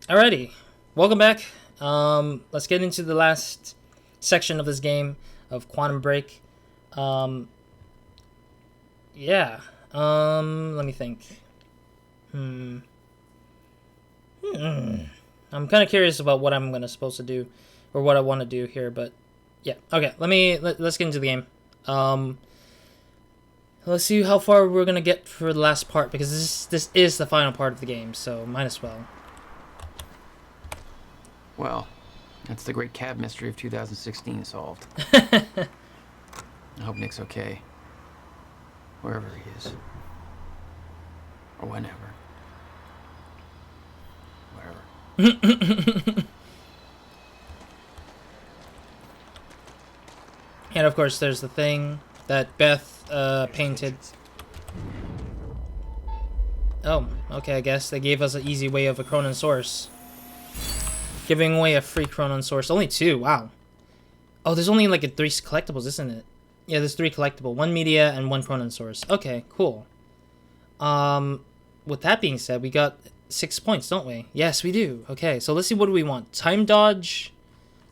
Alrighty, welcome back. Let's get into the last section of this game of Quantum Break. Um, yeah. Let me think. I'm kind of curious about what I'm supposed to do, or what I want to do here. But yeah, okay. Let's get into the game. Let's see how far we're gonna get for the last part, because this is the final part of the game, so might as well. Well, that's the great cab mystery of 2016 solved. I hope Nick's okay. Wherever he is. Or whenever. Wherever. And of course, there's the thing that Beth painted. Oh, okay, I guess they gave us an easy way of a Chronon source. Giving away a free Chronon source. Only 2, wow. Oh, there's only like 3 collectibles, isn't it? Yeah, there's 3 collectible. 1 media and 1 Chronon source. Okay, cool. With that being said, we got 6 points, don't we? Yes, we do. Okay, so let's see, what do we want? Time dodge?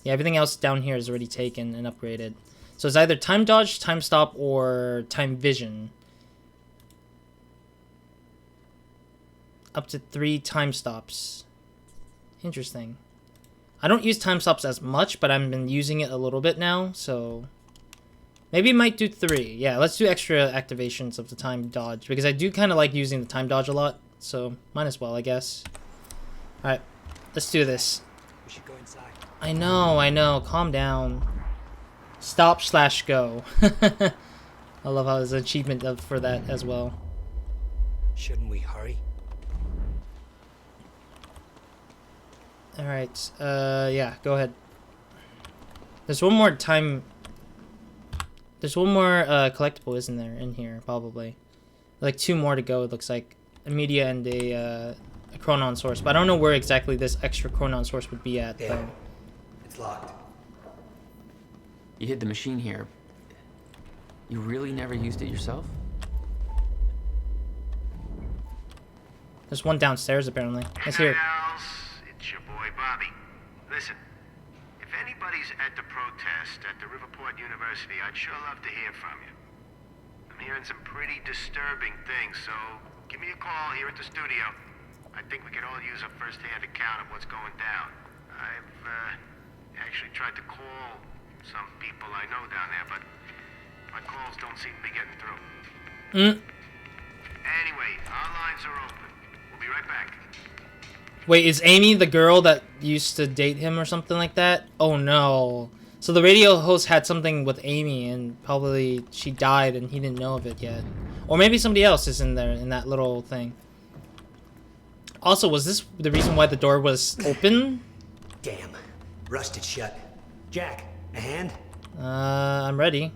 Yeah, everything else down here is already taken and upgraded. So it's either time dodge, time stop, or time vision. Up to 3 time stops. Interesting. I don't use time stops as much, but I've been using it a little bit now, so maybe I might do 3. Yeah, let's do extra activations of the time dodge, because I do kind of like using the time dodge a lot, so might as well, I guess. Alright, let's do this. We should go inside. I know. Calm down. Stop/go. I love how there's an achievement for that as well. Shouldn't we hurry? Alright, yeah, go ahead. There's one more time... There's one more collectible, isn't there, in here, probably. Like 2 more to go, it looks like. A media and a Chronon source. But I don't know where exactly this extra Chronon source would be at, though. It's locked. You hid the machine here. You really never used it yourself? There's one downstairs, apparently. Let's hear it. It's your boy Bobby. Listen, if anybody's at the protest at the Riverport University, I'd sure love to hear from you. I'm hearing some pretty disturbing things, so give me a call here at the studio. I think we could all use a first-hand account of what's going down. I've actually tried to call some people I know down there, but my calls don't seem to be getting through. Anyway, our lines are open. We'll be right back. Wait, is Amy the girl that used to date him or something like that? Oh no. So the radio host had something with Amy, and probably she died and he didn't know of it yet. Or maybe somebody else is in there, in that little thing. Also, was this the reason why the door was open? Damn. Rusted shut. Jack, a hand? I'm ready.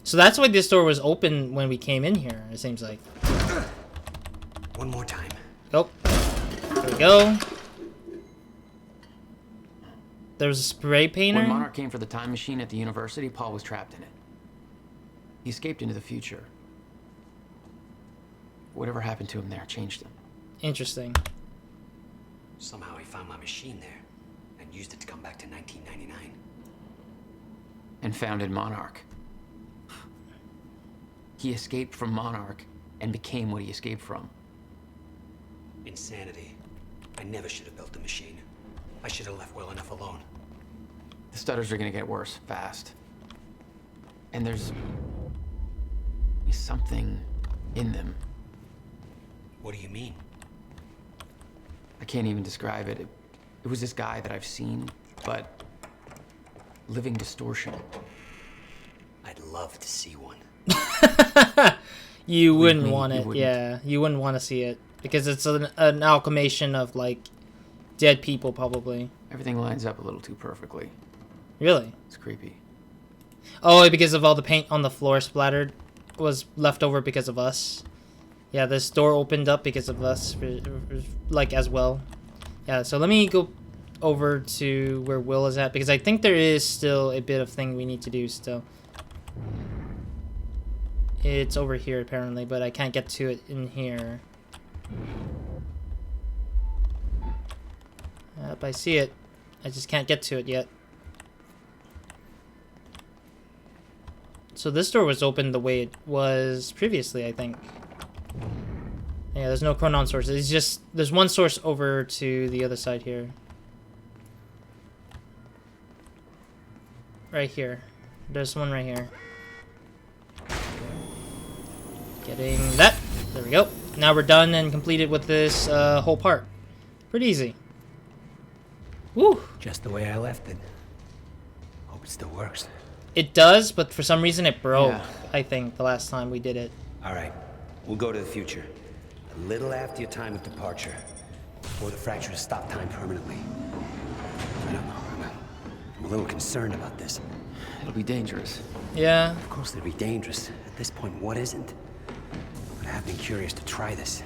So that's why this door was open when we came in here, it seems like. One more time. Oh. There we go. There's a spray painter. When Monarch came for the time machine at the university, Paul was trapped in it. He escaped into the future. Whatever happened to him there changed him. Interesting. Somehow he found my machine there and used it to come back to 1999. And founded Monarch. He escaped from Monarch and became what he escaped from. Insanity. I never should have built the machine. I should have left well enough alone. The stutters are gonna get worse fast. And there's something in them. What do you mean? I can't even describe it. It was this guy that I've seen, but living distortion. I'd love to see one. You wouldn't me, want you it. wouldn't. Yeah, you wouldn't want to see it. Because it's an amalgamation of, like, dead people, probably. Everything lines up a little too perfectly. Really? It's creepy. Oh, because of all the paint on the floor splattered was left over because of us. Yeah, this door opened up because of us, like, as well. Yeah, so let me go over to where Will is at, because I think there is still a bit of thing we need to do still. It's over here, apparently, but I can't get to it in here. Yep, I see it. I just can't get to it yet. So this door was open the way it was previously, I think. Yeah, there's no chronon source. It's just, there's one source over to the other side here. Right here. There's one right here. Getting that. There we go. Now we're done and completed with this whole part. Pretty easy. Woo! Just the way I left it. Hope it still works. It does, but for some reason it broke, Yeah. I think, the last time we did it. All right, we'll go to the future. A little after your time of departure. Before the fractures stop time permanently. I don't know. I'm a little concerned about this. It'll be dangerous. Yeah. Of course it'd be dangerous. At this point, what isn't? But I have been curious to try this.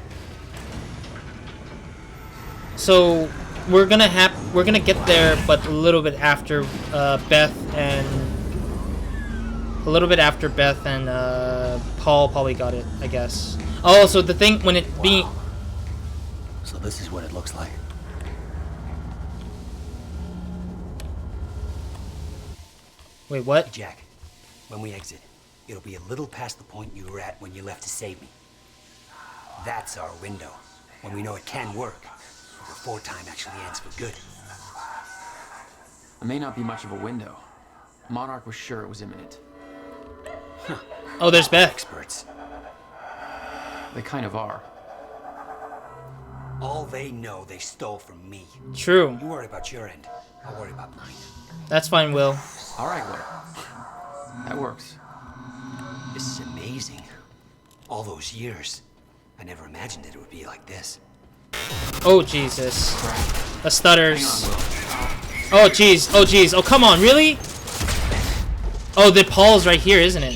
So we're gonna get there, but a little bit after Beth and Paul probably got it, I guess. Oh, so the thing when it being. So this is what it looks like. Wait, what? Jack, when we exit, it'll be a little past the point you were at when you left to save me. That's our window, when we know it can work. Before time actually ends for good. It may not be much of a window. Monarch was sure it was imminent. Oh, there's Beth. Experts. They kind of are. All they know they stole from me. True. You worry about your end. I'll worry about mine. That's fine, Will. All right, Will. That works. This is amazing. All those years. I never imagined it would be like this. Oh, Jesus. The stutters. Hang on, Will. Oh, jeez. Oh, jeez. Oh, come on. Really? Oh, the Paul's right here, isn't it?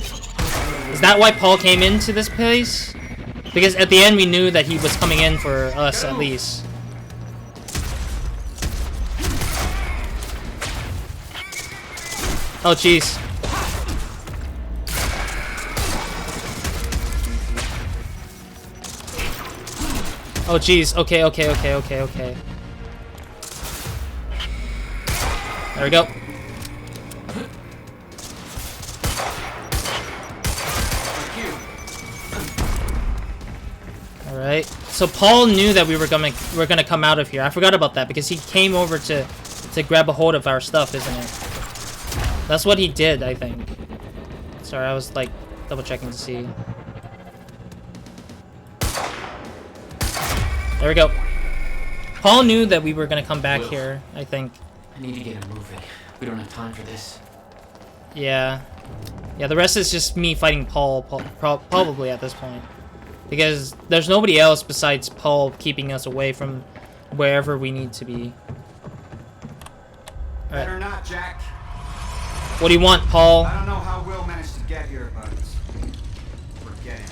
Is that why Paul came into this place? Because at the end, we knew that he was coming in for us, at least. Oh, jeez. Oh, jeez. Okay, okay, okay, okay, okay. There we go. All right. So Paul knew that we were gonna come out of here. I forgot about that because he came over to grab a hold of our stuff, isn't it? That's what he did, I think. Sorry, I was like double checking to see. There we go. Paul knew that we were gonna come back here, I think. I need to get him moving. We don't have time for this. Yeah. Yeah, the rest is just me fighting Paul probably at this point. Because there's nobody else besides Paul keeping us away from wherever we need to be. Alright. Better not, Jack. What do you want, Paul? I don't know how Will managed to get here, but forget him.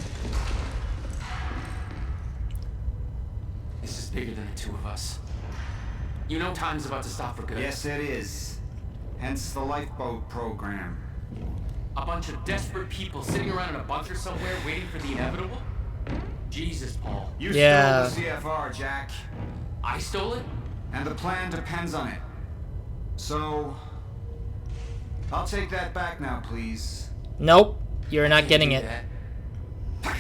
This is bigger than the two of us. You know time's about to stop for good. Yes, it is. Hence the lifeboat program. A bunch of desperate people sitting around in a bunker somewhere waiting for the inevitable? Jesus, Paul. You Yeah. stole the CFR, Jack. I stole it? And the plan depends on it. So, I'll take that back now, please. Nope. You're not getting it. That.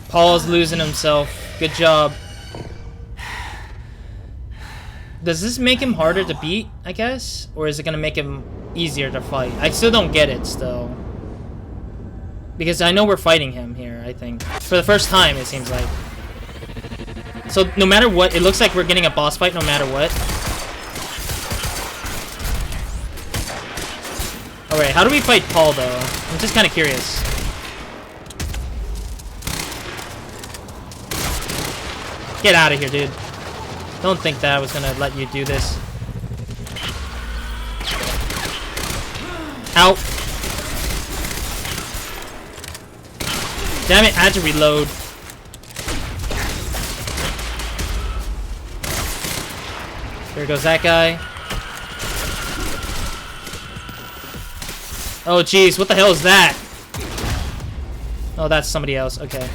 Paul's losing himself. Good job. Does this make him harder to beat, I guess? Or is it gonna make him easier to fight? I still don't get it, still. Because I know we're fighting him here, I think. For the first time, it seems like. So, no matter what, it looks like we're getting a boss fight no matter what. Alright, how do we fight Paul, though? I'm just kind of curious. Get out of here, dude. Don't think that I was gonna let you do this. Ow. Damn it, I had to reload. There goes that guy. Oh, jeez, what the hell is that? Oh, that's somebody else, okay.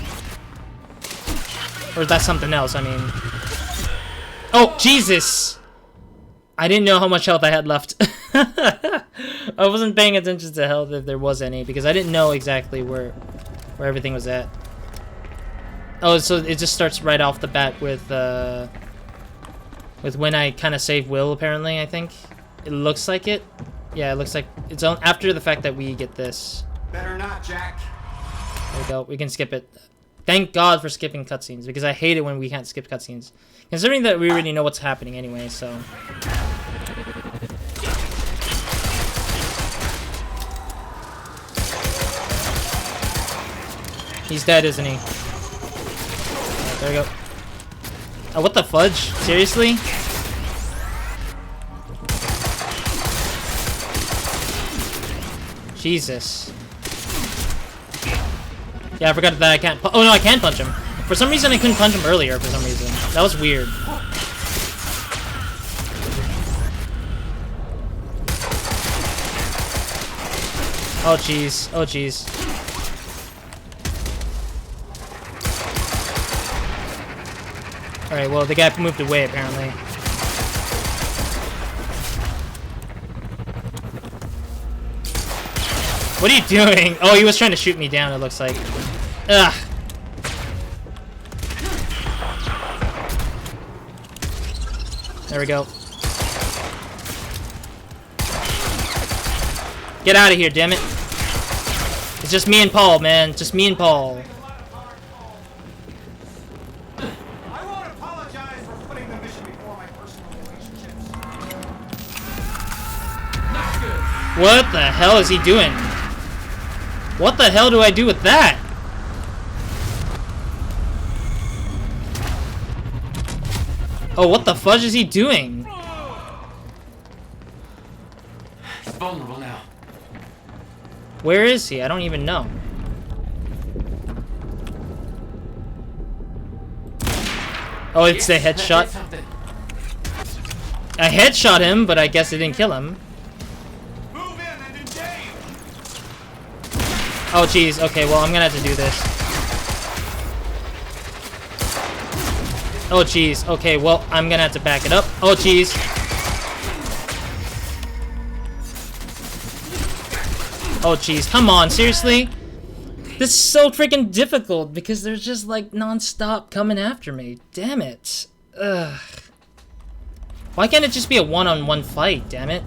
Or is that something else, I mean. Oh, Jesus! I didn't know how much health I had left. I wasn't paying attention to health if there was any, because I didn't know exactly where everything was at. Oh, so it just starts right off the bat with when I kind of save Will, apparently, I think. It looks like it. Yeah, it looks like it's on after the fact that we get this. Better not, Jack. There we go. We can skip it. Thank God for skipping cutscenes, because I hate it when we can't skip cutscenes. Considering that we already know what's happening anyway, so... He's dead, isn't he? Right, there we go. Oh, what the fudge? Seriously? Jesus. Yeah, I forgot that I can't oh no, I can punch him. For some reason I couldn't punch him earlier for some reason. That was weird. Oh jeez. Oh jeez. Alright, well the guy moved away apparently. What are you doing? Oh, he was trying to shoot me down, it looks like. Ugh. There we go. Get out of here, damn it. It's just me and Paul, man. Just me and Paul. I won't apologize for putting the mission before my personal relationships. Not good. What the hell is he doing? What the hell do I do with that? Oh, what the fudge is he doing? He's vulnerable now. Where is he? I don't even know. Oh, it's the headshot. I headshot him, but I guess it didn't kill him. Move in and engage. Oh, jeez. Okay, well, I'm gonna have to do this. Oh, jeez. Okay, well, I'm gonna have to back it up. Oh, jeez. Oh, jeez. Come on, seriously? This is so freaking difficult because they're just, like, non-stop coming after me. Damn it. Ugh. Why can't it just be a one-on-one fight, damn it?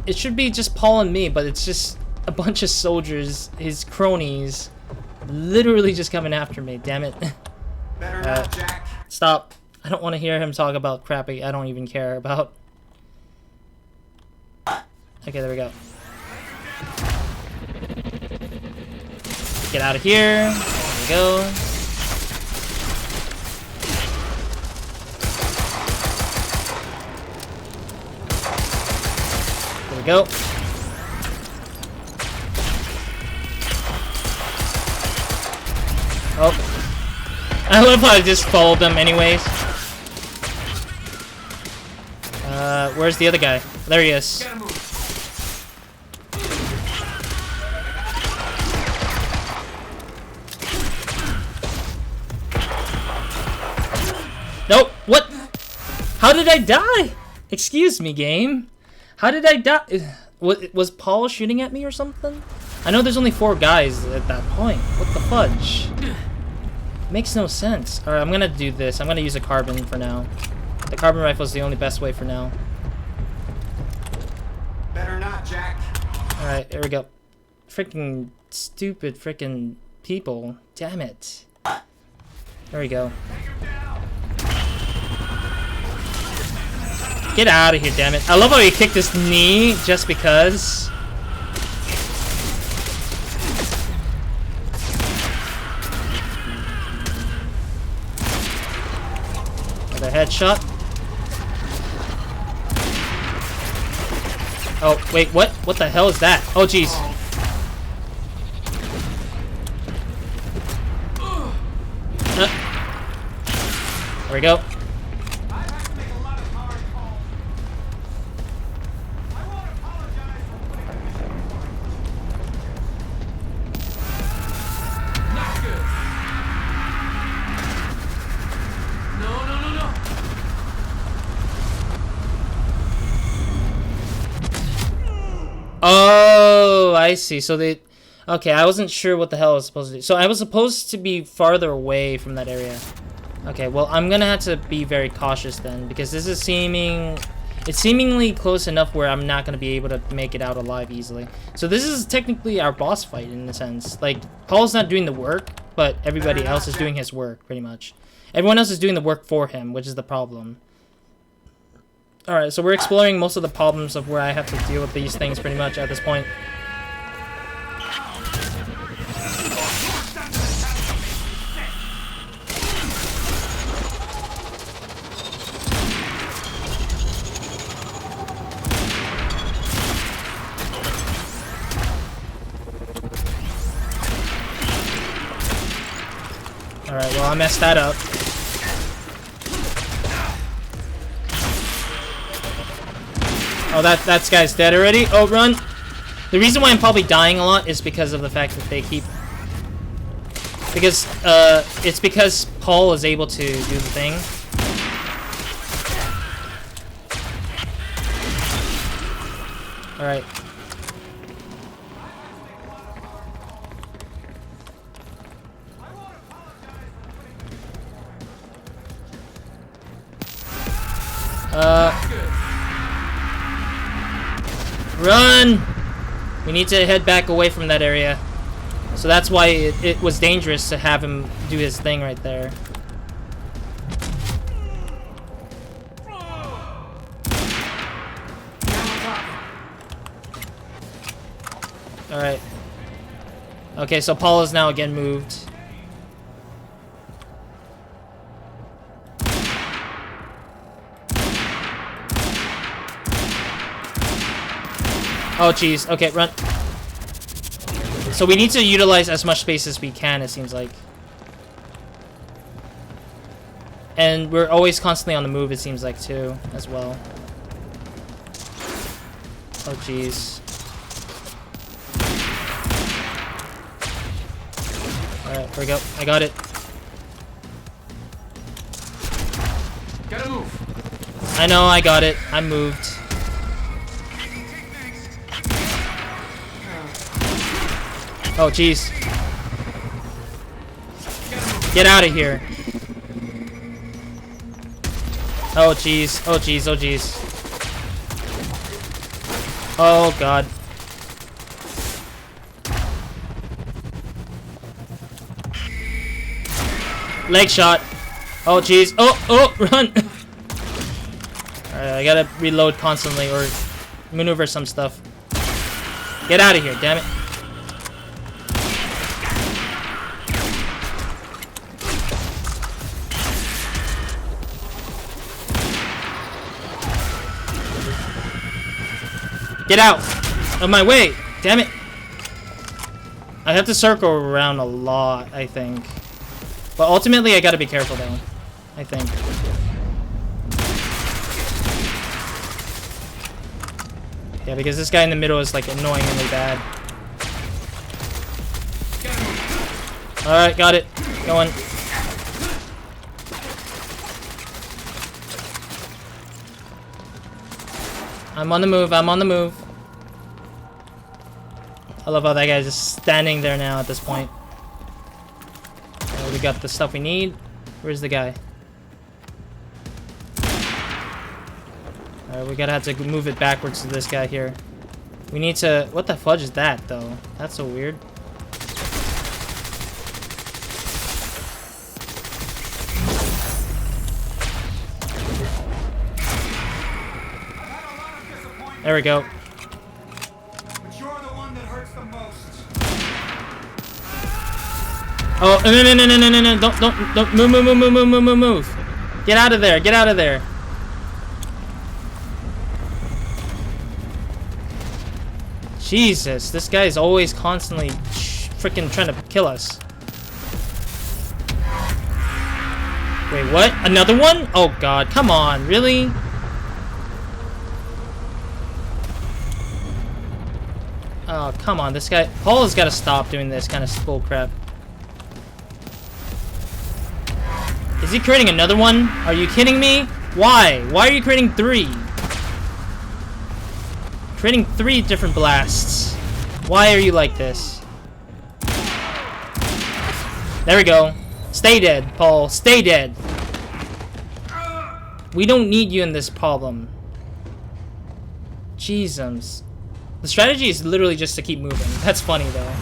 It should be just Paul and me, but it's just a bunch of soldiers, his cronies, literally just coming after me, damn it. Better not, Jack. Stop. I don't want to hear him talk about crap I don't even care about. Okay, there we go. Get out of here. There we go. There we go. Oh. I love how I just followed them anyways. Where's the other guy? There he is. Nope. What? How did I die? Excuse me, game. How did I die? Was Paul shooting at me or something? I know there's only 4 guys at that point. What the fudge? Makes no sense. Alright, I'm gonna do this. I'm gonna use a carbine for now. The carbine rifle is the only best way for now. Better not, Jack. Alright, here we go. Freaking stupid freaking people. Damn it. There we go. Get out of here, damn it. I love how he kicked his knee just because. Another headshot. Oh, wait, what? What the hell is that? Oh, jeez. There we go. Oh, I see. So they... Okay, I wasn't sure what the hell I was supposed to do. So I was supposed to be farther away from that area. Okay, well, I'm gonna have to be very cautious then, because this is it's seemingly close enough where I'm not gonna be able to make it out alive easily. So this is technically our boss fight in a sense. Like, Paul's not doing the work, but everybody else is doing his work, pretty much. Everyone else is doing the work for him, which is the problem. Alright, so we're exploring most of the problems of where I have to deal with these things pretty much at this point. Alright, well, I messed that up. Oh, that guy's dead already? Oh, run! The reason why I'm probably dying a lot is because of the fact that they keep... Because, it's because Paul is able to do the thing. Alright. Run! We need to head back away from that area. So that's why it was dangerous to have him do his thing right there. Alright. Okay, so Paul is now again moved. Oh, jeez. Okay, run. So we need to utilize as much space as we can, it seems like. And we're always constantly on the move, it seems like, too, as well. Oh, jeez. Alright, here we go. I got it. Gotta move. I know, I got it. I moved. Oh, jeez. Get out of here. Oh, jeez. Oh, jeez. Oh, jeez. Oh, God. Leg shot. Oh, jeez. Oh, run. Alright, I gotta reload constantly or maneuver some stuff. Get out of here, damn it. Get out of my way! Damn it! I have to circle around a lot, I think. But ultimately, I gotta be careful, though. I think. Yeah, because this guy in the middle is, like, annoyingly bad. Alright, got it. Going. I'm on the move, I'm on the move. I love how that guy's just standing there now at this point. We got the stuff we need. Where's the guy? Alright, we gotta have to move it backwards to this guy here. We need to... What the fudge is that, though? That's so weird. There we go. But you're the one that hurts the most. Oh, no. Don't move. Get out of there. Get out of there. Jesus, this guy is always constantly freaking trying to kill us. Wait, what? Another one? Oh, God. Come on. Really? Oh, come on, this guy... Paul has got to stop doing this kind of bull crap. Is he creating another one? Are you kidding me? Why? Why are you creating 3? Creating 3 different blasts. Why are you like this? There we go. Stay dead, Paul. Stay dead. We don't need you in this problem. Jesus. The strategy is literally just to keep moving. That's funny, though.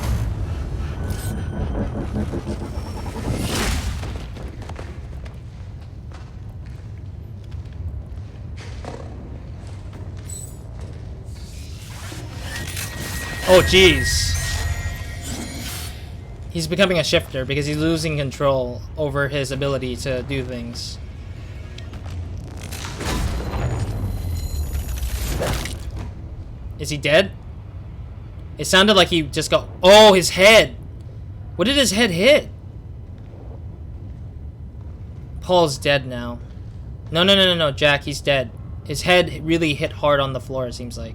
Oh, jeez. He's becoming a shifter because he's losing control over his ability to do things. Is he dead? It sounded like he just got... Oh, his head! What did his head hit? Paul's dead now. No, Jack, he's dead. His head really hit hard on the floor, it seems like.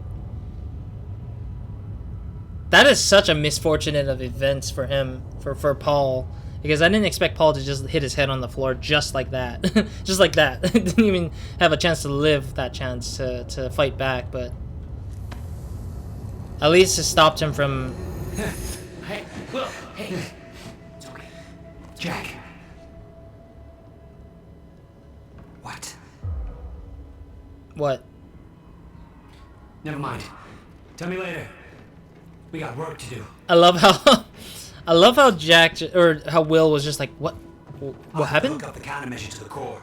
That is such a misfortunate of events for him, for Paul. Because I didn't expect Paul to just hit his head on the floor just like that. Just like that. Didn't even have a chance to live that chance to fight back, but... At least it stopped him from... Hey, Will, hey. It's okay. Jack. What? What? Never mind. Tell me later. We got work to do. I love how... I love how Jack, or how Will was just like, what? What happened? Hook up the countermeasure to the core.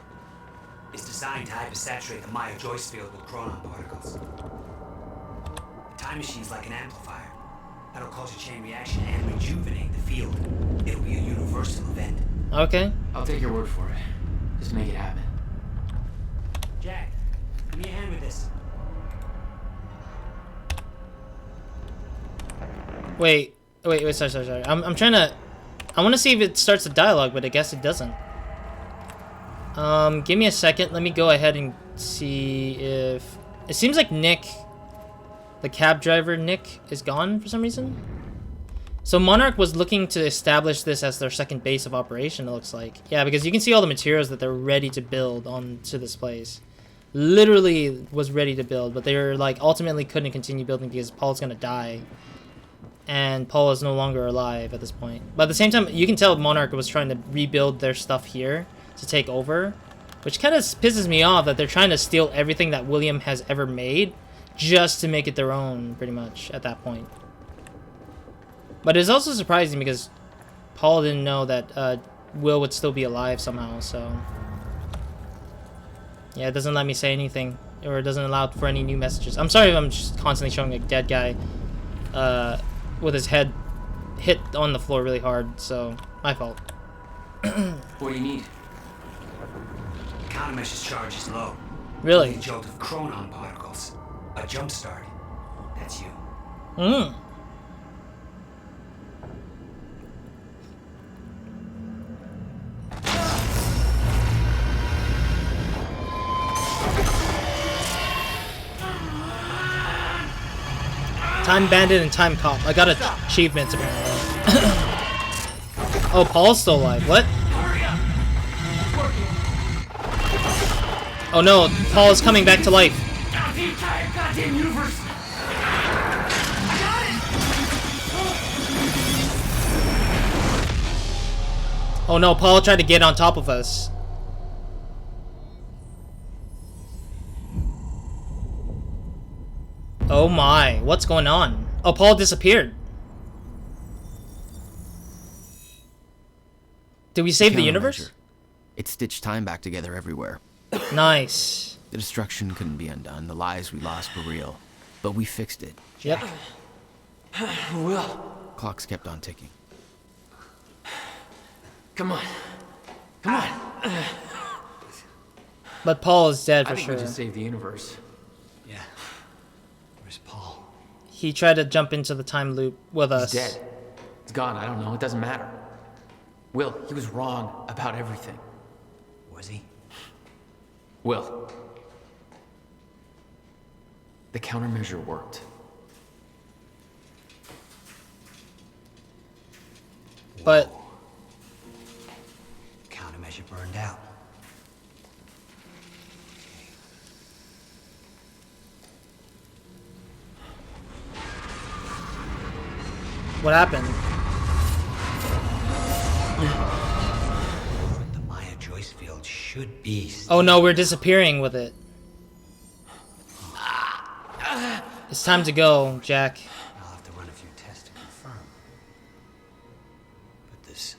It's designed to hypersaturate the Maya Joyce field with chronon particles. The time machine's like an amplifier. That'll cause a chain reaction and rejuvenate the field. It'll be a universal event. Okay. I'll take your word for it. Just make it happen. Jack, give me a hand with this. Wait, sorry. I'm trying to... I want to see if it starts a dialogue, but I guess it doesn't. Give me a second. Let me go ahead and see if... It seems like Nick, the cab driver, Nick, is gone for some reason. So Monarch was looking to establish this as their second base of operation, it looks like. Yeah, because you can see all the materials that they're ready to build onto this place. Literally was ready to build, but they were like, ultimately couldn't continue building because Paul's gonna die. And Paul is no longer alive at this point. But at the same time, you can tell Monarch was trying to rebuild their stuff here to take over. Which kind of pisses me off that they're trying to steal everything that William has ever made just to make it their own, pretty much, at that point. But it's also surprising because Paul didn't know that Will would still be alive somehow, so... Yeah, it doesn't let me say anything. Or it doesn't allow for any new messages. I'm sorry if I'm just constantly showing a dead guy with his head hit on the floor really hard, so my fault. What do you need? Countermeasure's charge is low. Really? A jolt of chronon particles. A jump start. That's you. Hmm. Time Bandit and Time Cop. I got achievements apparently. Oh, Paul's still alive. What? Oh no, Paul is coming back to life. The entire goddamn universe. Oh no, Paul tried to get on top of us. Oh my, what's going on? Oh, Paul disappeared. Did we save the universe? It stitched time back together everywhere. Nice. The destruction couldn't be undone. The lives we lost were real. But we fixed it. Yep. Will, Clocks kept on ticking. come on. Come on. But Paul is dead I for think sure. we just saved the universe. Yeah. Where's Paul? He tried to jump into the time loop with us. He's dead. It's gone. I don't know. It doesn't matter. Will, he was wrong about everything. Was he? Will. The countermeasure worked. But Countermeasure burned out. What happened? The Maya Joyce field should be. Oh no, we're disappearing with it. It's time to go, Jack. I'll have to run a few tests to confirm. But this.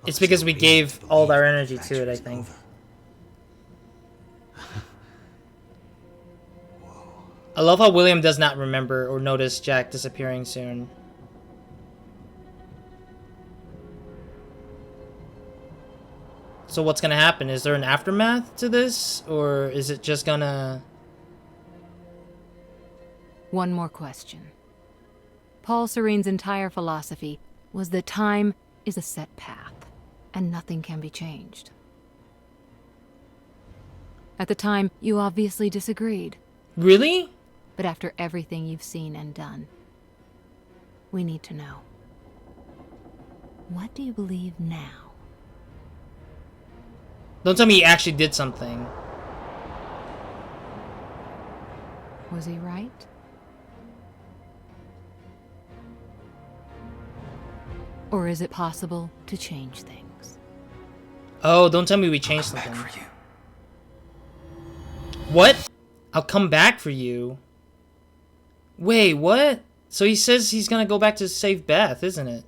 It's because we gave all our energy to it, I think. I love how William does not remember or notice Jack disappearing soon. So what's gonna happen? Is there an aftermath to this? Or is it just gonna... One more question. Paul Serene's entire philosophy was that time is a set path, and nothing can be changed. At the time, you obviously disagreed. Really? But after everything you've seen and done, we need to know. What do you believe now? Don't tell me he actually did something. Was he right? Or is it possible to change things? Oh, don't tell me we changed something. What? I'll come back for you. Wait, what? So he says he's gonna go back to save Beth, isn't it?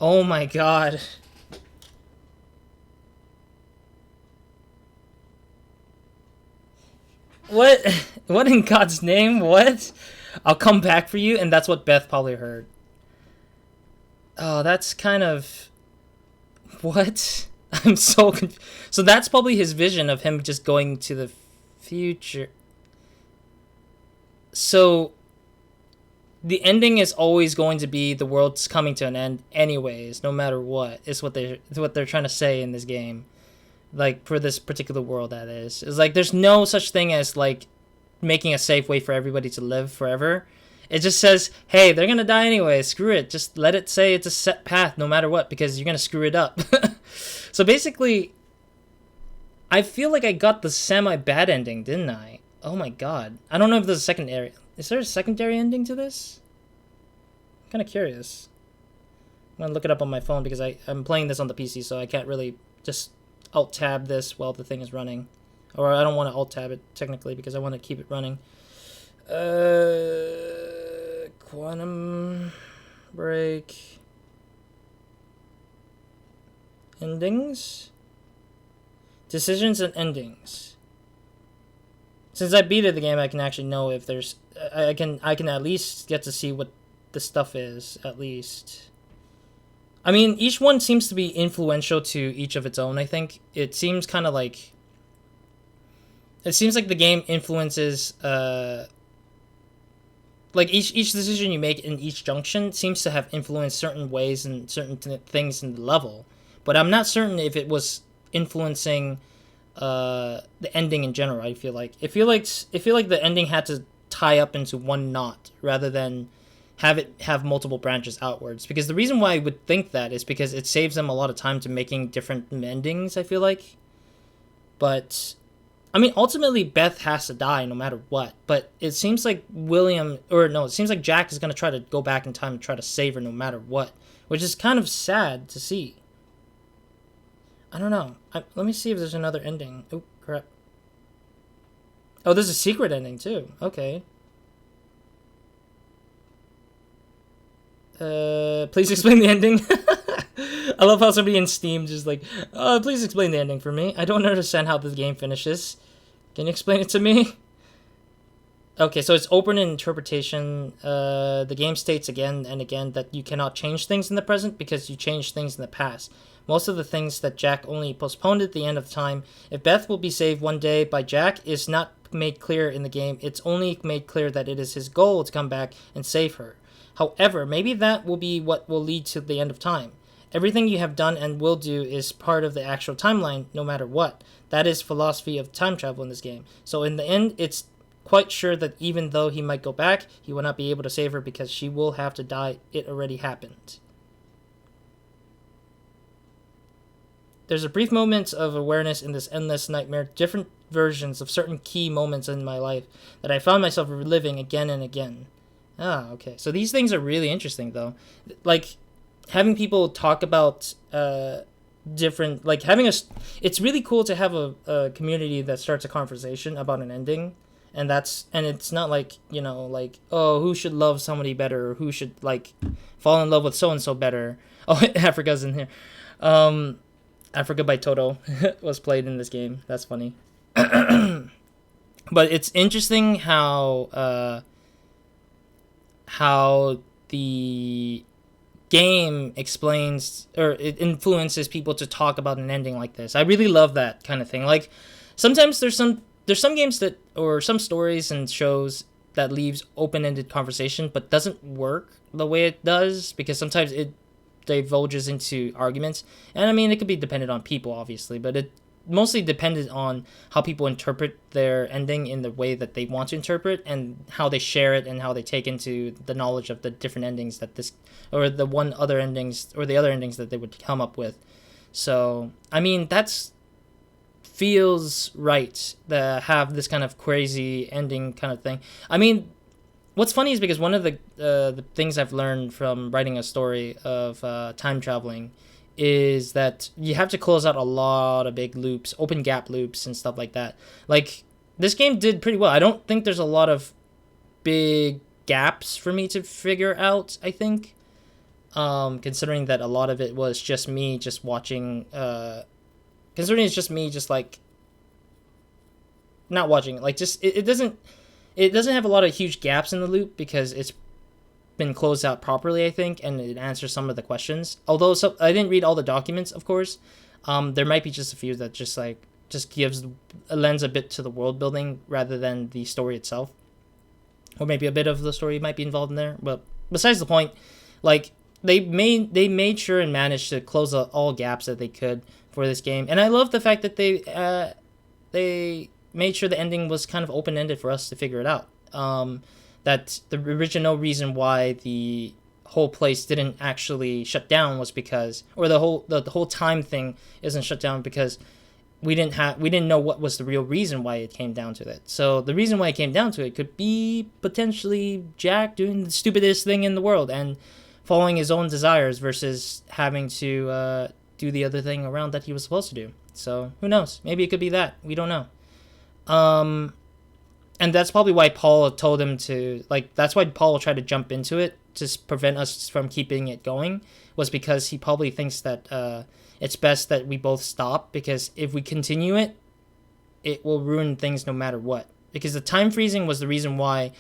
Oh my god. What? What in God's name? What? I'll come back for you, and that's what Beth probably heard. Oh, that's kind of... What? I'm so confused. So that's probably his vision of him just going to the future. So the ending is always going to be the world's coming to an end anyways, no matter what. Is what they're trying to say in this game. Like, for this particular world, that is. It's like, there's no such thing as, like, making a safe way for everybody to live forever. It just says, hey, they're gonna die anyway. Screw it. Just let it say it's a set path no matter what, because you're gonna screw it up. So basically, I feel like I got the semi-bad ending, didn't I? Oh my god. I don't know if there's a secondary... Is there a secondary ending to this? I'm kind of curious. I'm gonna look it up on my phone because I'm playing this on the PC, so I can't really just alt-tab this while the thing is running. Or I don't want to alt-tab it, technically, because I want to keep it running. Quantum Break endings, decisions and endings. Since I beat the game, I can actually know if there's. I can at least get to see what the stuff is, at least. I mean, each one seems to be influential to each of its own. I think it seems kind of like. It seems like the game influences. Like each decision you make in each junction seems to have influenced certain ways and certain things in the level, but I'm not certain if it was influencing the ending in general. I feel like the ending had to tie up into one knot rather than have multiple branches outwards. Because the reason why I would think that is because it saves them a lot of time to making different endings. I feel like, but. I mean, ultimately, Beth has to die no matter what, but it seems like it seems like Jack is going to try to go back in time and try to save her no matter what, which is kind of sad to see. I don't know. Let me see if there's another ending. Oh, crap. Oh, there's a secret ending, too. Okay. Please explain the ending. I love how somebody in Steam just like, please explain the ending for me. I don't understand how this game finishes. Can you explain it to me? Okay, so it's open interpretation. The game states again and again that you cannot change things in the present because you changed things in the past. Most of the things that Jack only postponed at the end of time. If Beth will be saved one day by Jack is not made clear in the game. It's only made clear that it is his goal to come back and save her. However, maybe that will be what will lead to the end of time. Everything you have done and will do is part of the actual timeline, no matter what. That is philosophy of time travel in this game. So in the end, it's quite sure that even though he might go back, he will not be able to save her because she will have to die. It already happened. There's a brief moment of awareness in this endless nightmare, different versions of certain key moments in my life that I found myself reliving again and again. Ah, okay. So these things are really interesting, though. Like, having people talk about different, like it's really cool to have a community that starts a conversation about an ending, and it's not like, like, oh, who should love somebody better, or who should like fall in love with so and so better. Oh, Africa's in here. Africa by Toto was played in this game. That's funny. But it's interesting how the game explains, or it influences people to talk about an ending like this. I really love that kind of thing. Like, sometimes there's some games that, or some stories and shows that leaves open-ended conversation but doesn't work the way it does, because sometimes it divulges into arguments. And I mean, it could be dependent on people, obviously, but it mostly dependent on how people interpret their ending in the way that they want to interpret, and how they share it, and how they take into the knowledge of the different endings that this, or the other endings that they would come up with. So I mean, that's feels right to have this kind of crazy ending kind of thing. I mean, what's funny is because one of the things I've learned from writing a story of time traveling is that you have to close out a lot of big loops, open gap loops, and stuff like that. Like, this game did pretty well. I don't think there's a lot of big gaps for me to figure out, I think. Considering that a lot of it was just me just watching, considering it's just me just like not watching, like, just it doesn't have a lot of huge gaps in the loop because it's been closed out properly, I think, and it answers some of the questions. Although I didn't read all the documents, of course. There might be just a few that just lends a bit to the world building rather than the story itself, or maybe a bit of the story might be involved in there. But besides the point, like, they made sure and managed to close all gaps that they could for this game, and I love the fact that they made sure the ending was kind of open ended for us to figure it out. That the original reason why the whole place didn't actually shut down was because, or the whole time thing isn't shut down because we didn't know what was the real reason why it came down to it. So the reason why it came down to it could be potentially Jack doing the stupidest thing in the world and following his own desires versus having to do the other thing around that he was supposed to do. So who knows? Maybe it could be that. We don't know. And that's probably why Paul told him to, like, that's why Paul tried to jump into it to prevent us from keeping it going, was because he probably thinks that it's best that we both stop, because if we continue it, it will ruin things no matter what. Because the time freezing was the reason why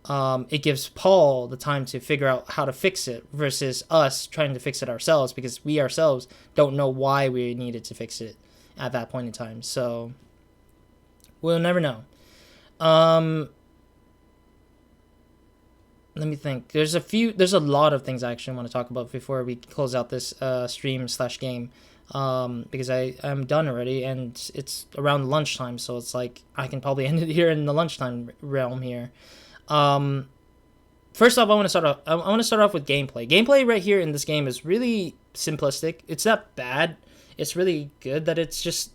it gives Paul the time to figure out how to fix it versus us trying to fix it ourselves, because we ourselves don't know why we needed to fix it at that point in time. So we'll never know. Let me think. There's a lot of things I actually want to talk about before we close out this stream/game, because I'm done already and it's around lunchtime, so it's like I can probably end it here in the lunchtime realm here. First off, I want to start off with gameplay. Gameplay right here in this game is really simplistic. It's not bad. It's really good that it's just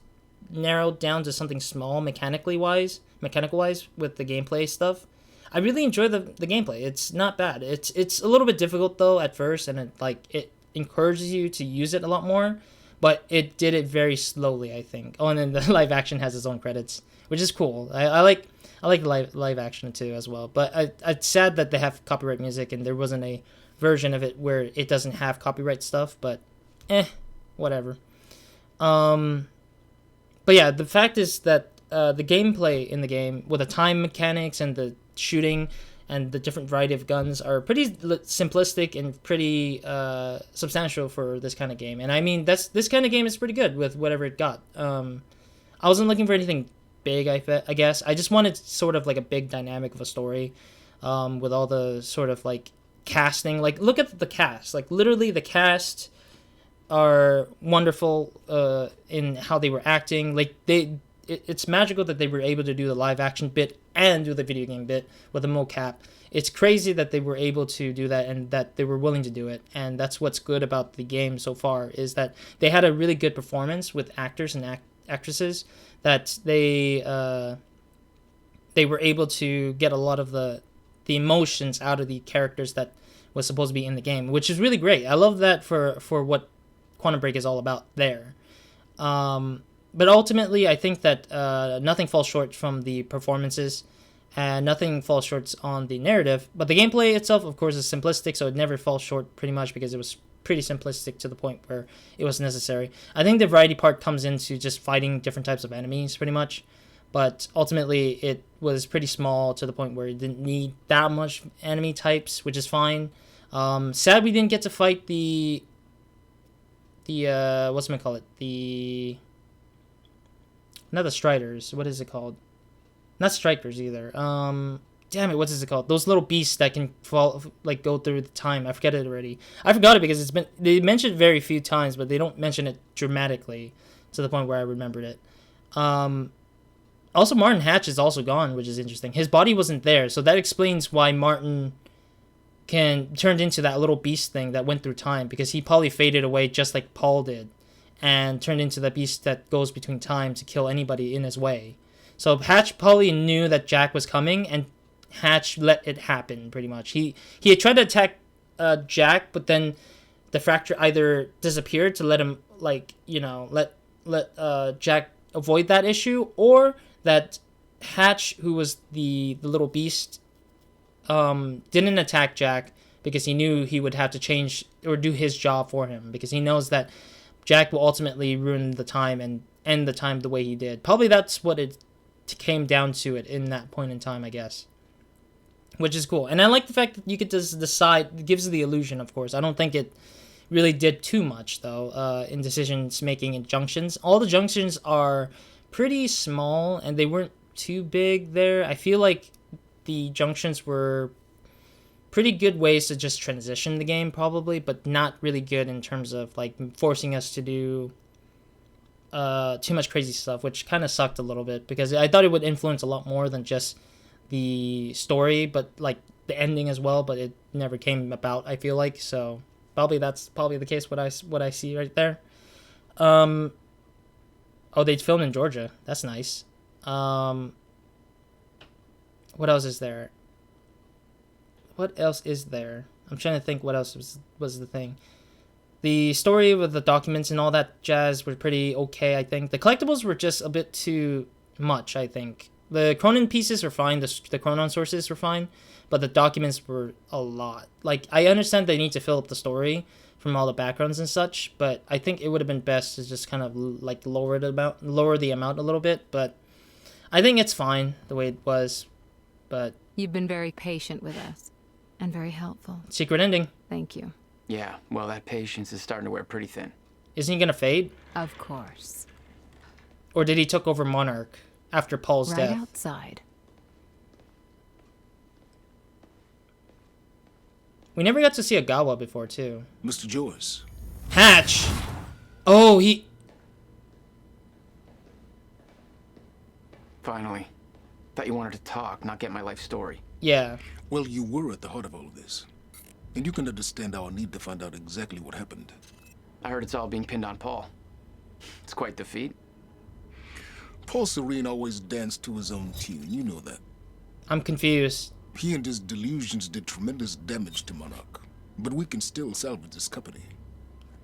narrowed down to something small mechanical wise with the gameplay stuff. I really enjoy the gameplay. It's not bad. It's a little bit difficult though at first, and it encourages you to use it a lot more, but it did it very slowly, I think. Oh, and then the live action has its own credits, which is cool. I like live action too as well. But it's sad that they have copyright music and there wasn't a version of it where it doesn't have copyright stuff, but whatever. But yeah, the fact is that the gameplay in the game, with the time mechanics and the shooting and the different variety of guns, are pretty simplistic and pretty substantial for this kind of game. And I mean, this kind of game is pretty good with whatever it got. I wasn't looking for anything big, I guess. I just wanted sort of like a big dynamic of a story, with all the sort of like casting. Like, look at the cast. Like, literally the cast are wonderful in how they were acting. Like, it's magical that they were able to do the live action bit and do the video game bit with the mocap. It's crazy that they were able to do that and that they were willing to do it. And that's what's good about the game so far, is that they had a really good performance with actors and actresses, that they were able to get a lot of the the emotions out of the characters that was supposed to be in the game, which is really great. I love that for what Quantum Break is all about there. But ultimately, I think that nothing falls short from the performances, and nothing falls short on the narrative. But the gameplay itself, of course, is simplistic, so it never falls short pretty much because it was pretty simplistic to the point where it was necessary. I think the variety part comes into just fighting different types of enemies pretty much, but ultimately it was pretty small to the point where it didn't need that much enemy types, which is fine. Sad we didn't get to fight the whatchamacallit, not the Striders, what is it called? Not Strikers either. Damn it, what is it called? Those little beasts that can fall, like, go through the time. I forget it already. I forgot it because they mentioned it very few times, but they don't mention it dramatically to the point where I remembered it. Also, Martin Hatch is also gone, which is interesting. His body wasn't there, so that explains why Martin turned into that little beast thing that went through time, because he probably faded away just like Paul did, and turned into the beast that goes between time to kill anybody in his way. So Hatch probably knew that Jack was coming, and Hatch let it happen, pretty much. He had tried to attack Jack, but then the fracture either disappeared to let him, like, you know, let Jack avoid that issue, or that Hatch, who was the little beast, didn't attack Jack because he knew he would have to change or do his job for him, because he knows that Jack will ultimately ruin the time and end the time the way he did. Probably that's what it came down to it in that point in time, I guess. Which is cool. And I like the fact that you could just decide. It gives the illusion, of course. I don't think it really did too much, though, in decisions making and junctions. All the junctions are pretty small, and they weren't too big there. I feel like the junctions were pretty good ways to just transition the game, probably, but not really good in terms of, like, forcing us to do too much crazy stuff, which kind of sucked a little bit, because I thought it would influence a lot more than just the story, but like the ending as well, but it never came about, I feel like. So that's probably the case, what I see right there. Oh, they filmed in Georgia. That's nice. What else is there? I'm trying to think what else was the thing. The story with the documents and all that jazz were pretty okay, I think. The collectibles were just a bit too much, I think. The Cronin pieces were fine, the Chronon sources were fine, but the documents were a lot. Like, I understand they need to fill up the story from all the backgrounds and such, but I think it would have been best to just kind of, like, lower the amount a little bit, but I think it's fine the way it was, but... You've been very patient with us, and very helpful. Secret ending. Thank you. Yeah, well, that patience is starting to wear pretty thin. Isn't he gonna fade? Of course. Or did he took over Monarch after Paul's death? Right outside. We never got to see Agawa before, too. Mr. Joyce. Hatch! Oh, he... Finally. Thought you wanted to talk, not get my life story. Yeah. Well, you were at the heart of all of this. And you can understand our need to find out exactly what happened. I heard it's all being pinned on Paul. It's quite the feat. Paul Serene always danced to his own tune, you know that. I'm confused. He and his delusions did tremendous damage to Monarch. But we can still salvage this company.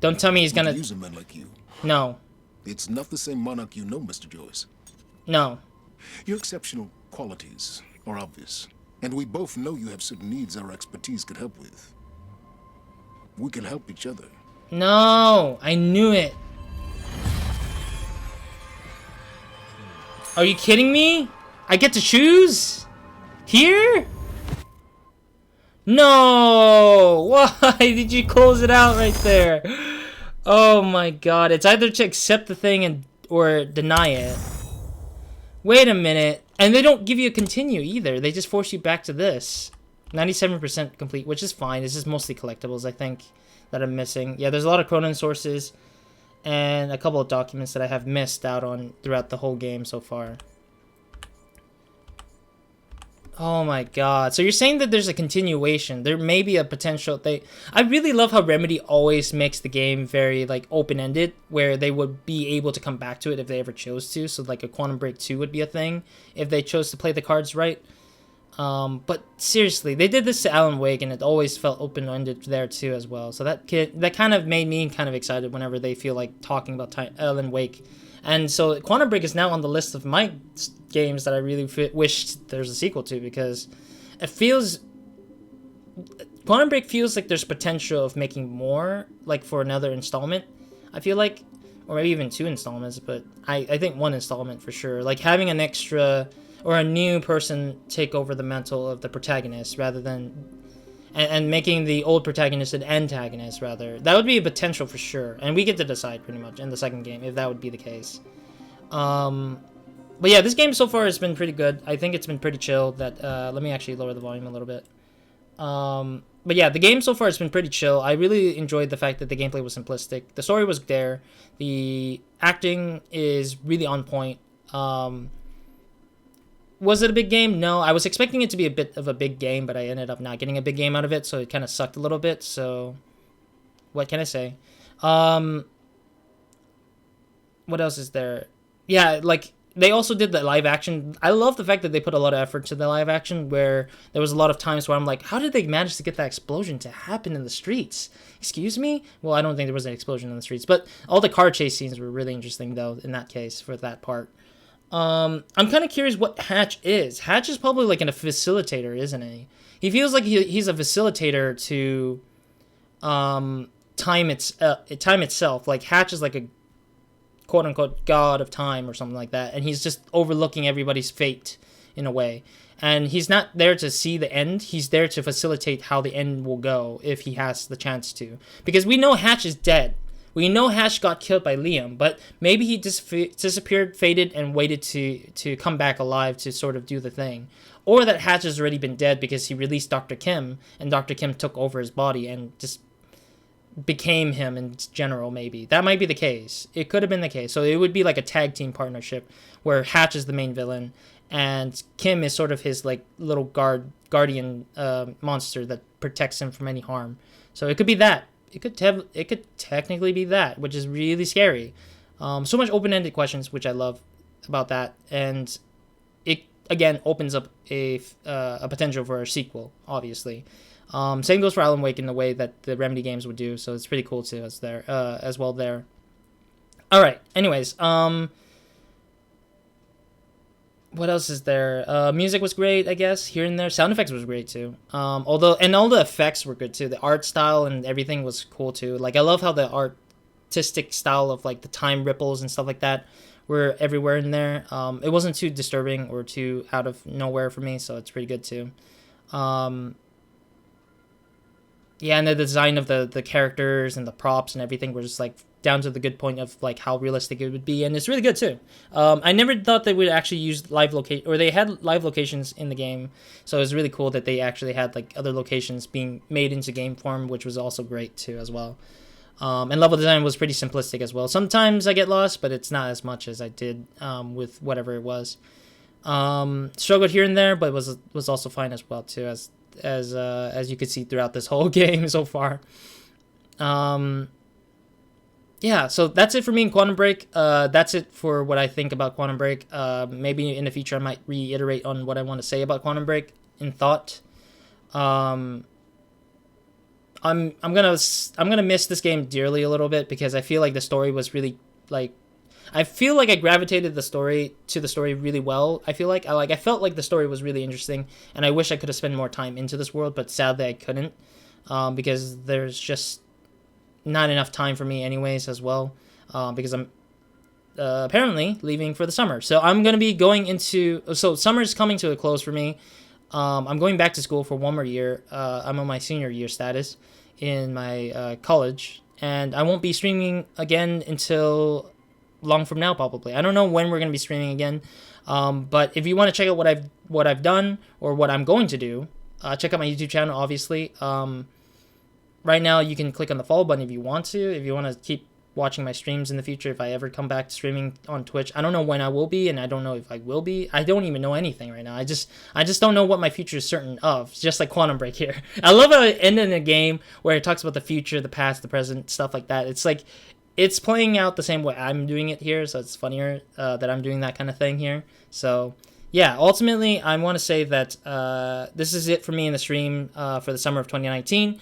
Don't tell me he's gonna... use a man like you. No. It's not the same Monarch you know, Mr. Joyce. No. Your exceptional qualities are obvious. And we both know you have certain needs our expertise could help with. We can help each other. No! I knew it. Are you kidding me? I get to choose? Here? No! Why did you close it out right there? Oh my god. It's either to accept the thing or deny it. Wait a minute. And they don't give you a continue either. They just force you back to this. 97% complete, which is fine. This is mostly collectibles, I think, that I'm missing. Yeah, there's a lot of Cronin sources and a couple of documents that I have missed out on throughout the whole game so far. Oh my god. So you're saying that there's a continuation. There may be a potential... I really love how Remedy always makes the game very, like, open-ended, where they would be able to come back to it if they ever chose to. So, like, a Quantum Break 2 would be a thing if they chose to play the cards right. But seriously, they did this to Alan Wake, and it always felt open-ended there too as well. So that kind of made me kind of excited whenever they feel like talking about Alan Wake. And so Quantum Break is now on the list of my games that I really wished there's a sequel to, because it feels... Quantum Break feels like there's potential of making more, like for another installment, I feel like. Or maybe even 2 installments, but I think 1 installment for sure. Like having an extra or a new person take over the mantle of the protagonist rather than... And making the old protagonist an antagonist, rather. That would be a potential for sure. And we get to decide, pretty much, in the second game, if that would be the case. But yeah, this game so far has been pretty good. I think it's been pretty chill. Let me actually lower the volume a little bit. But yeah, the game so far has been pretty chill. I really enjoyed the fact that the gameplay was simplistic. The story was there. The acting is really on point. Was it a big game? No, I was expecting it to be a bit of a big game, but I ended up not getting a big game out of it, so it kind of sucked a little bit. So, what can I say? What else is there? Yeah, like, they also did the live action. I love the fact that they put a lot of effort to the live action, where there was a lot of times where I'm like, how did they manage to get that explosion to happen in the streets? Excuse me? Well, I don't think there was an explosion in the streets, but all the car chase scenes were really interesting, though, in that case, for that part. I'm kind of curious what Hatch is. Hatch is probably like a facilitator, isn't he? He feels like he's a facilitator to time itself. Like Hatch is like a quote-unquote god of time or something like that, and he's just overlooking everybody's fate in a way. And he's not there to see the end. He's there to facilitate how the end will go if he has the chance to. Because we know Hatch is dead. We know Hatch got killed by Liam, but maybe he disappeared, faded, and waited to come back alive to sort of do the thing. Or that Hatch has already been dead because he released Dr. Kim, and Dr. Kim took over his body and just became him in general, maybe. That might be the case. It could have been the case. So it would be like a tag team partnership where Hatch is the main villain, and Kim is sort of his like little guardian monster that protects him from any harm. So it could be that. It could technically be that, which is really scary. So much open-ended questions, which I love about that, and it again opens up a potential for a sequel, obviously. Same goes for Alan Wake in the way that the Remedy games would do, so it's pretty cool too as well there. All right. Anyways, what else is there? Music was great, I guess, here and there. Sound effects was great too. All the effects were good too. The art style and everything was cool too. Like I love how the artistic style of like the time ripples and stuff like that were everywhere in there. It wasn't too disturbing or too out of nowhere for me, so it's pretty good too. Yeah, and the design of the characters and the props and everything were just like down to the good point of like how realistic it would be, and it's really good too. I never thought they would actually use live location, or they had live locations in the game, so it was really cool that they actually had like other locations being made into game form, which was also great too as well. And level design was pretty simplistic as well. Sometimes I get lost, but it's not as much as I did with whatever it was. Struggled here and there, but was also fine as well too, as you could see throughout this whole game so far. Yeah, so that's it for me in Quantum Break. That's it for what I think about Quantum Break. Maybe in the future I might reiterate on what I want to say about Quantum Break in thought. I'm gonna miss this game dearly a little bit, because I feel like the story was really like, I feel like I gravitated to the story really well. I felt like the story was really interesting, and I wish I could have spent more time into this world, but sadly I couldn't, because there's just not enough time for me anyways as well, because I'm apparently leaving for the summer. So I'm going to be going into, so summer's coming to a close for me. I'm going back to school for one more year. I'm on my senior year status in my college, and I won't be streaming again until long from now, probably. I don't know when we're going to be streaming again, but if you want to check out what I've done or what I'm going to do, check out my YouTube channel, obviously. Right now, you can click on the follow button if you want to. If you want to keep watching my streams in the future, if I ever come back to streaming on Twitch, I don't know when I will be, and I don't know if I will be. I don't even know anything right now. I just don't know what my future is certain of. It's just like Quantum Break here. I love how it ended in a game where it talks about the future, the past, the present, stuff like that. It's like, it's playing out the same way I'm doing it here, so it's funnier that I'm doing that kind of thing here. So yeah, ultimately, I want to say that this is it for me in the stream for the summer of 2019.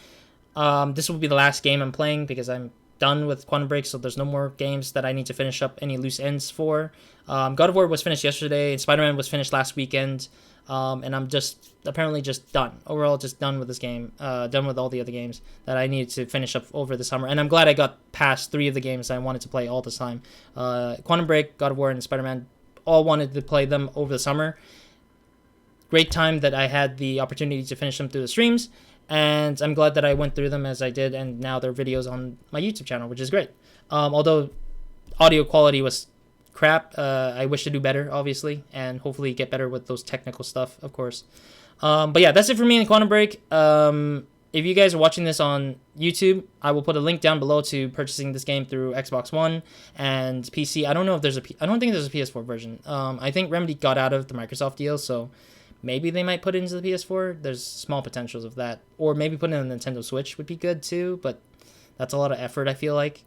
This will be the last game I'm playing because I'm done with Quantum Break, so there's no more games that I need to finish up any loose ends for. God of War was finished yesterday, and Spider-Man was finished last weekend, and I'm just apparently just done. Overall, just done with this game, done with all the other games that I needed to finish up over the summer, and I'm glad I got past 3 of the games I wanted to play all this time. Quantum Break, God of War, and Spider-Man, all wanted to play them over the summer. Great time that I had the opportunity to finish them through the streams, and I'm glad that I went through them as I did, and now they're videos on my YouTube channel, which is great. Although audio quality was crap, I wish to do better, obviously, and hopefully get better with those technical stuff, of course. But yeah, that's it for me in Quantum Break. If you guys are watching this on YouTube, I will put a link down below to purchasing this game through Xbox One and PC. I don't know if there's I don't think there's a PS4 version. I think Remedy got out of the Microsoft deal, so maybe they might put it into the PS4. There's small potentials of that. Or maybe putting it on the Nintendo Switch would be good too, but that's a lot of effort, I feel like.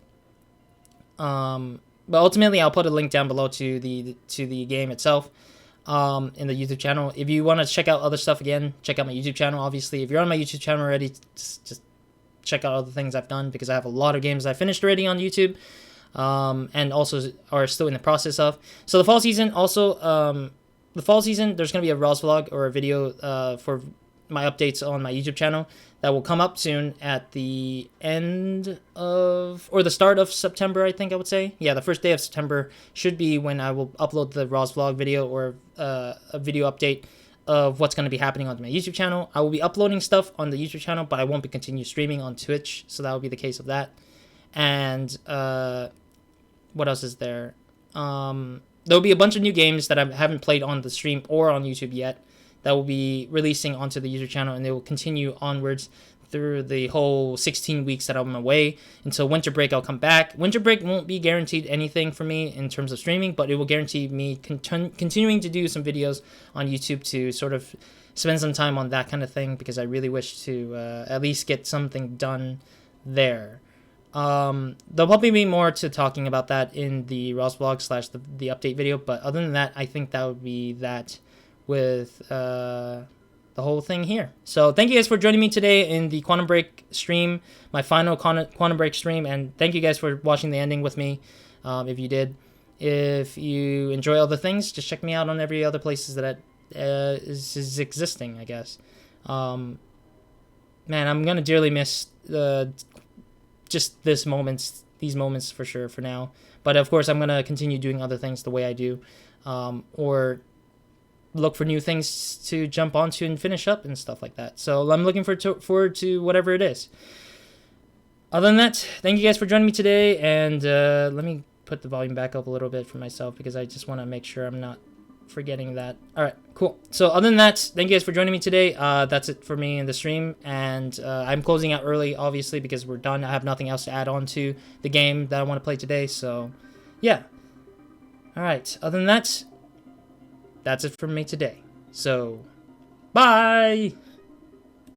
But ultimately, I'll put a link down below to the game itself. In the YouTube channel. If you want to check out other stuff again, check out my YouTube channel, obviously. If you're on my YouTube channel already, just check out all the things I've done, because I have a lot of games I finished already on YouTube, and also are still in the process of. So the fall season, also, there's going to be a Roz vlog or a video for my updates on my YouTube channel that will come up soon at the end of, or the start of September, I think I would say. Yeah, the first day of September should be when I will upload the Roz vlog video, or a video update of what's going to be happening on my YouTube channel. I will be uploading stuff on the YouTube channel, but I won't be continue streaming on Twitch, so that will be the case of that. And what else is there? There'll be a bunch of new games that I haven't played on the stream or on YouTube yet that will be releasing onto the YouTube channel, and they will continue onwards through the whole 16 weeks that I'm away until winter break. I'll come back. Winter break won't be guaranteed anything for me in terms of streaming, but it will guarantee me continuing to do some videos on YouTube to sort of spend some time on that kind of thing, because I really wish to at least get something done there. There'll probably be more to talking about that in the Roz vlog / the update video, but other than that, I think that would be that with the whole thing here. So thank you guys for joining me today in the Quantum Break stream, my final Quantum Break stream, and thank you guys for watching the ending with me, if you did. If you enjoy other things, just check me out on every other places that is existing, I guess. Man, I'm gonna dearly miss just these moments for sure for now, but of course I'm gonna continue doing other things the way I do, or look for new things to jump onto and finish up and stuff like that. So I'm looking forward to whatever it is. Other than that, thank you guys for joining me today, and let me put the volume back up a little bit for myself, because I just want to make sure I'm not forgetting that. All right, cool. So other than that, thank you guys for joining me today. That's it for me in the stream, and I'm closing out early, obviously, because we're done. I have nothing else to add on to the game that I want to play today, so yeah. All right, other than that, that's it from me today. So, bye!